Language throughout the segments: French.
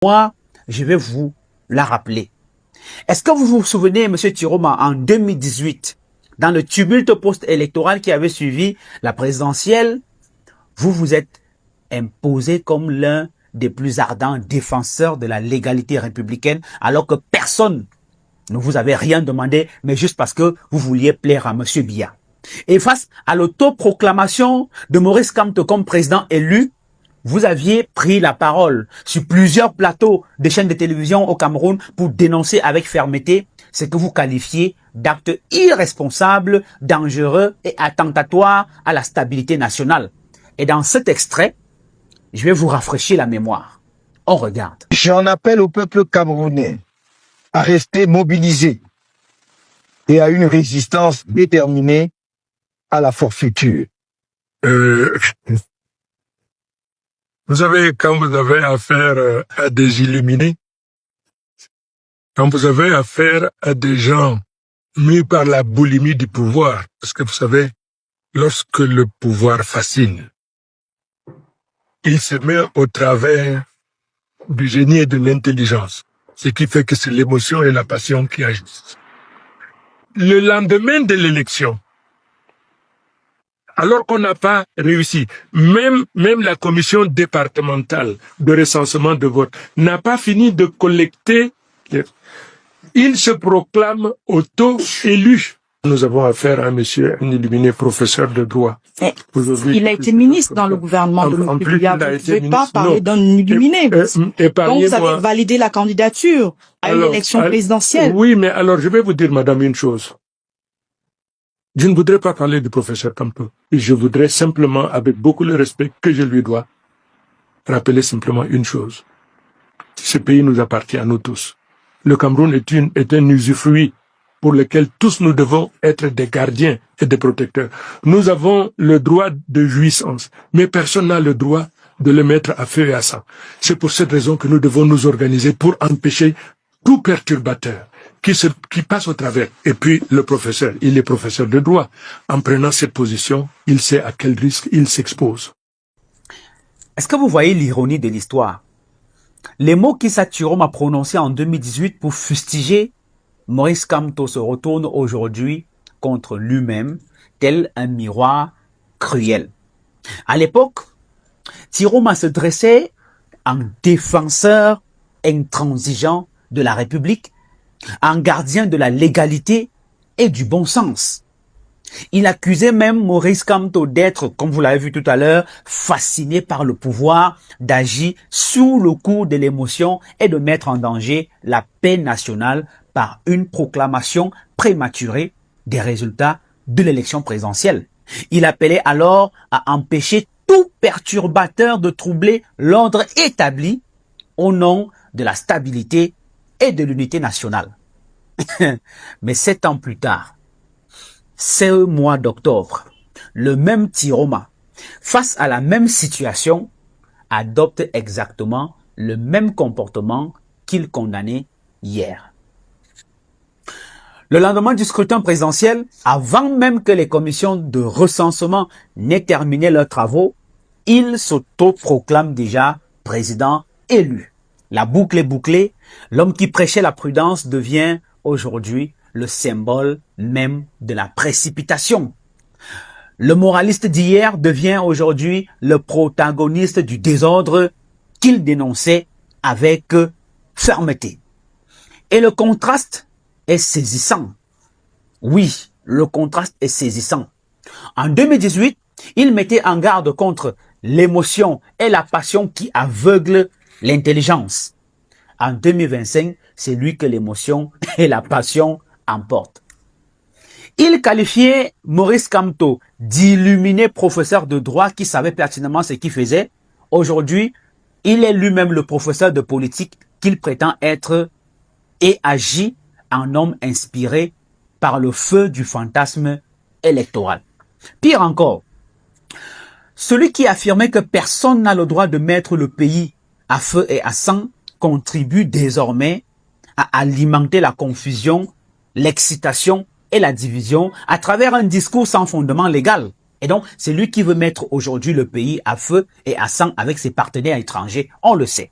Moi, je vais vous la rappeler. Est-ce que vous vous souvenez, M. Tiroma, en 2018, dans le tumulte post-électoral qui avait suivi la présidentielle, vous vous êtes imposé comme l'un des plus ardents défenseurs de la légalité républicaine, alors que personne ne vous avait rien demandé, mais juste parce que vous vouliez plaire à M. Biya. Et face à l'autoproclamation de Maurice Kamto comme président élu, vous aviez pris la parole sur plusieurs plateaux de chaînes de télévision au Cameroun pour dénoncer avec fermeté ce que vous qualifiez d'actes irresponsables, dangereux et attentatoires à la stabilité nationale. Et dans cet extrait, je vais vous rafraîchir la mémoire. On regarde. J'en appelle au peuple camerounais à rester mobilisé et à une résistance déterminée à la forfaiture. Vous savez, quand vous avez affaire à des illuminés, quand vous avez affaire à des gens mis par la boulimie du pouvoir, parce que vous savez, lorsque le pouvoir fascine, il se met au travers du génie et de l'intelligence, ce qui fait que c'est l'émotion et la passion qui agissent. Le lendemain de l'élection, alors qu'on n'a pas réussi, même la commission départementale de recensement de vote n'a pas fini de collecter, il se proclame auto-élu. Nous avons affaire à un illuminé professeur de droit. Il a été ministre dans le gouvernement de M. Biya. Vous ne pouvez pas parler d'un illuminé. Donc vous avez validé la candidature à une élection présidentielle. Oui, mais alors je vais vous dire, madame, une chose. Je ne voudrais pas parler du professeur Kamto. Je voudrais simplement, avec beaucoup de respect que je lui dois, rappeler simplement une chose. Ce pays nous appartient à nous tous. Le Cameroun est un usufruit pour lequel tous nous devons être des gardiens et des protecteurs. Nous avons le droit de jouissance, mais personne n'a le droit de le mettre à feu et à sang. C'est pour cette raison que nous devons nous organiser pour empêcher tout perturbateur qui passe au travers. Et puis, le professeur, il est professeur de droit. En prenant cette position, il sait à quel risque il s'expose. Est-ce que vous voyez l'ironie de l'histoire? Les mots qu'Issa Tiroma a prononcés en 2018 pour fustiger Maurice Kamto se retournent aujourd'hui contre lui-même, tel un miroir cruel. À l'époque, Tiroma se dressait en défenseur intransigeant de la République, en gardien de la légalité et du bon sens. Il accusait même Maurice Kamto d'être, comme vous l'avez vu tout à l'heure, fasciné par le pouvoir, d'agir sous le coup de l'émotion et de mettre en danger la paix nationale par une proclamation prématurée des résultats de l'élection présidentielle. Il appelait alors à empêcher tout perturbateur de troubler l'ordre établi au nom de la stabilité et de l'unité nationale. Mais 7 ans plus tard, ce mois d'octobre, le même Tiroma, face à la même situation, adopte exactement le même comportement qu'il condamnait hier. Le lendemain du scrutin présidentiel, avant même que les commissions de recensement n'aient terminé leurs travaux, il s'autoproclame déjà président élu. La boucle est bouclée, l'homme qui prêchait la prudence devient aujourd'hui le symbole même de la précipitation. Le moraliste d'hier devient aujourd'hui le protagoniste du désordre qu'il dénonçait avec fermeté. Et le contraste est saisissant. Oui, le contraste est saisissant. En 2018, il mettait en garde contre l'émotion et la passion qui aveuglent l'intelligence. En 2025, c'est lui que l'émotion et la passion emportent. Il qualifiait Maurice Kamto d'illuminé professeur de droit qui savait pertinemment ce qu'il faisait. Aujourd'hui, il est lui-même le professeur de politique qu'il prétend être et agit en homme inspiré par le feu du fantasme électoral. Pire encore, celui qui affirmait que personne n'a le droit de mettre le pays à feu et à sang contribue désormais à alimenter la confusion, l'excitation et la division à travers un discours sans fondement légal. Et donc, c'est lui qui veut mettre aujourd'hui le pays à feu et à sang avec ses partenaires étrangers, on le sait.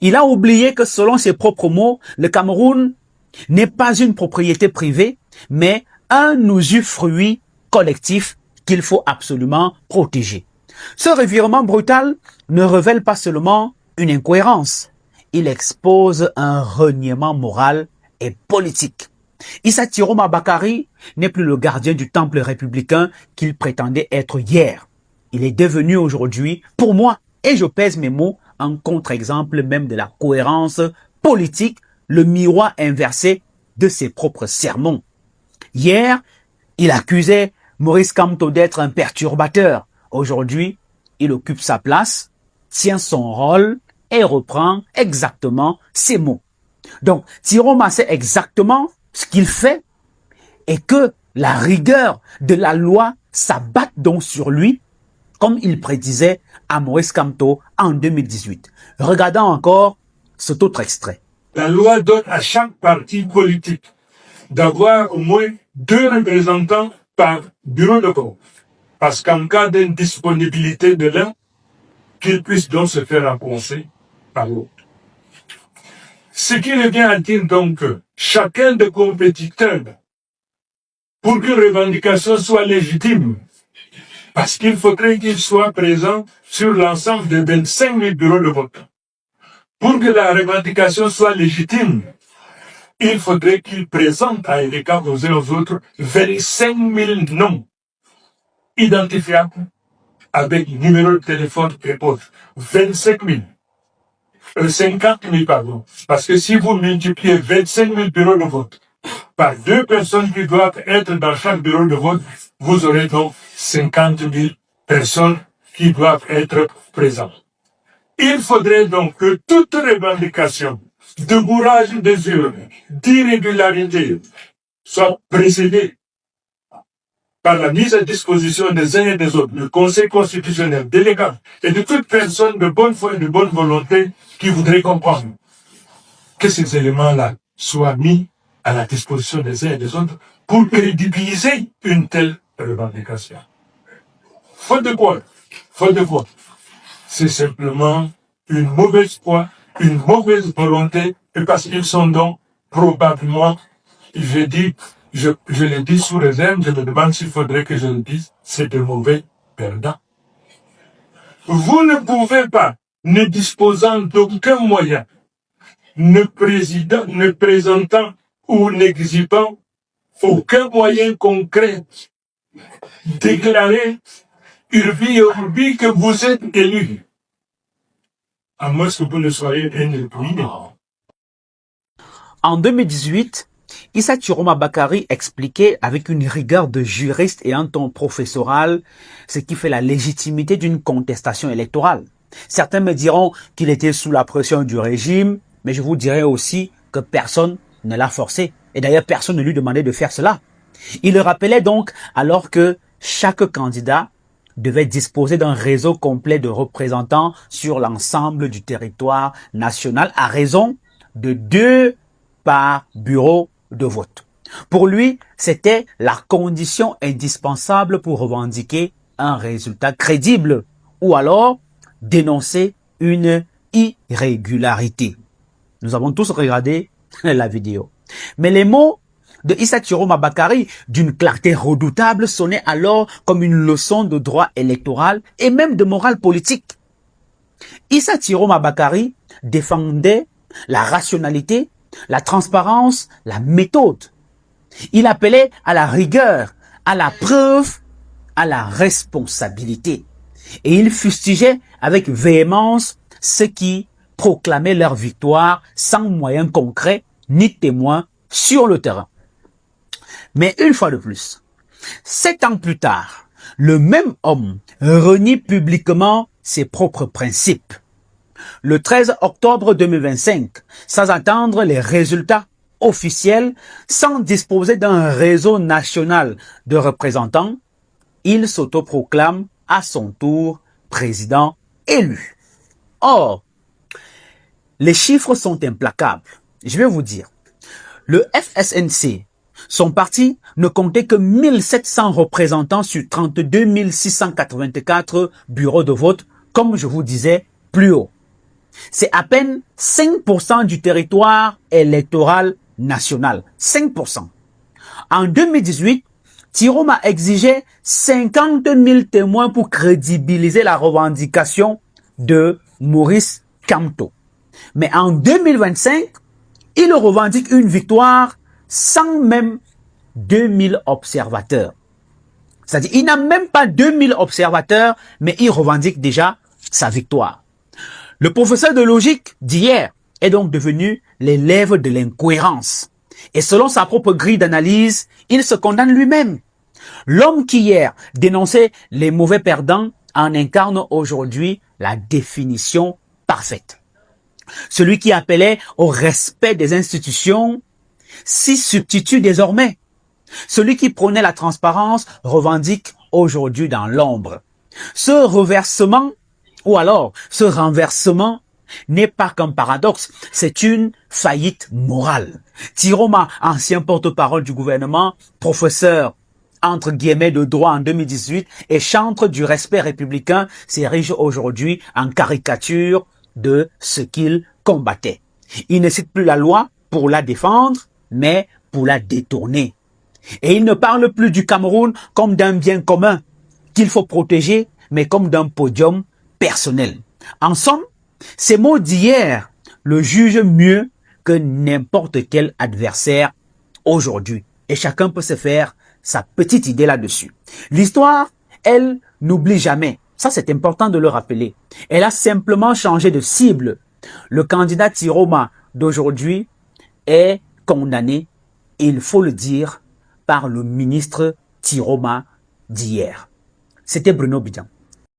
Il a oublié que selon ses propres mots, le Cameroun n'est pas une propriété privée, mais un usufruit collectif qu'il faut absolument protéger. Ce revirement brutal ne révèle pas seulement une incohérence, il expose un reniement moral et politique. Issa Tiroma Bakari n'est plus le gardien du temple républicain qu'il prétendait être hier. Il est devenu aujourd'hui, pour moi, et je pèse mes mots, un contre-exemple même de la cohérence politique, le miroir inversé de ses propres sermons. Hier, il accusait Maurice Kamto d'être un perturbateur. Aujourd'hui, il occupe sa place, tient son rôle et reprend exactement ses mots. Donc, Tiroma sait exactement ce qu'il fait et que la rigueur de la loi s'abatte donc sur lui, comme il prédisait à Maurice Kamto en 2018. Regardons encore cet autre extrait. La loi donne à chaque parti politique d'avoir au moins 2 représentants par bureau de vote. Parce qu'en cas d'indisponibilité de l'un, qu'il puisse donc se faire rencontrer par l'autre. Ce qui revient à dire donc que chacun des compétiteurs, pour qu'une revendication soit légitime, parce qu'il faudrait qu'il soit présent sur l'ensemble des 25 000 bureaux de vote. Pour que la revendication soit légitime, il faudrait qu'il présente à l'égard aux uns aux autres 25 000 noms identifiables avec numéro de téléphone et autres. 25 000. 50 000, pardon. Parce que si vous multipliez 25 000 bureaux de vote par 2 personnes qui doivent être dans chaque bureau de vote, vous aurez donc 50 000 personnes qui doivent être présentes. Il faudrait donc que toute revendication de bourrage des urnes, d'irrégularité, soit précédée par la mise à disposition des uns et des autres, du Conseil constitutionnel, délégant, et de toute personne de bonne foi et de bonne volonté qui voudrait comprendre que ces éléments-là soient mis à la disposition des uns et des autres pour crédibiliser une telle revendication. Faute de quoi? C'est simplement une mauvaise foi, une mauvaise volonté, et parce qu'ils sont donc probablement, je le dis sous réserve, je me demande s'il faudrait que je le dise, c'est de mauvais perdants. Vous ne pouvez pas, ne disposant d'aucun moyen, ne présentant ou n'exhibant aucun moyen concret, déclarer urbi et orbi que vous êtes élu, à moins que vous ne soyez indéterminé. En 2018, Issa Tiroma Bakari expliquait avec une rigueur de juriste et un ton professoral ce qui fait la légitimité d'une contestation électorale. Certains me diront qu'il était sous la pression du régime, mais je vous dirai aussi que personne ne l'a forcé. Et d'ailleurs, personne ne lui demandait de faire cela. Il le rappelait donc alors que chaque candidat devait disposer d'un réseau complet de représentants sur l'ensemble du territoire national à raison de 2 par bureau de vote. Pour lui, c'était la condition indispensable pour revendiquer un résultat crédible ou alors dénoncer une irrégularité. Nous avons tous regardé la vidéo. Mais les mots de Issa Tiroma Bakari, d'une clarté redoutable, sonnaient alors comme une leçon de droit électoral et même de morale politique. Issa Tiroma Bakari défendait la rationalité, la transparence, la méthode. Il appelait à la rigueur, à la preuve, à la responsabilité. Et il fustigeait avec véhémence ceux qui proclamaient leur victoire sans moyens concrets ni témoins sur le terrain. Mais une fois de plus, 7 ans plus tard, le même homme renie publiquement ses propres principes. Le 13 octobre 2025, sans attendre les résultats officiels, sans disposer d'un réseau national de représentants, il s'autoproclame à son tour président élu. Or, les chiffres sont implacables. Je vais vous dire, le FSNC, son parti ne comptait que 1700 représentants sur 32 684 bureaux de vote, comme je vous disais plus haut. C'est à peine 5% du territoire électoral national. 5%. En 2018, Tiroma exigeait 50 000 témoins pour crédibiliser la revendication de Maurice Kamto. Mais en 2025, il revendique une victoire sans même 2000 observateurs. C'est-à-dire, il n'a même pas 2000 observateurs, mais il revendique déjà sa victoire. Le professeur de logique d'hier est donc devenu l'élève de l'incohérence. Et selon sa propre grille d'analyse, il se condamne lui-même. L'homme qui hier dénonçait les mauvais perdants en incarne aujourd'hui la définition parfaite. Celui qui appelait au respect des institutions s'y substitue désormais. Celui qui prônait la transparence revendique aujourd'hui dans l'ombre. Ce reversement, ou alors ce renversement, n'est pas qu'un paradoxe, c'est une faillite morale. Tiroma, ancien porte-parole du gouvernement, professeur entre guillemets de droit en 2018 et chantre du respect républicain, s'érige aujourd'hui en caricature de ce qu'il combattait. Il ne cite plus la loi pour la défendre, mais pour la détourner. Et il ne parle plus du Cameroun comme d'un bien commun qu'il faut protéger, mais comme d'un podium personnel. En somme, ces mots d'hier le jugent mieux que n'importe quel adversaire aujourd'hui. Et chacun peut se faire sa petite idée là-dessus. L'histoire, elle, n'oublie jamais. Ça, c'est important de le rappeler. Elle a simplement changé de cible. Le candidat Tiroma d'aujourd'hui est condamné, il faut le dire, par le ministre Tiroma d'hier. C'était Bruno Bidjan.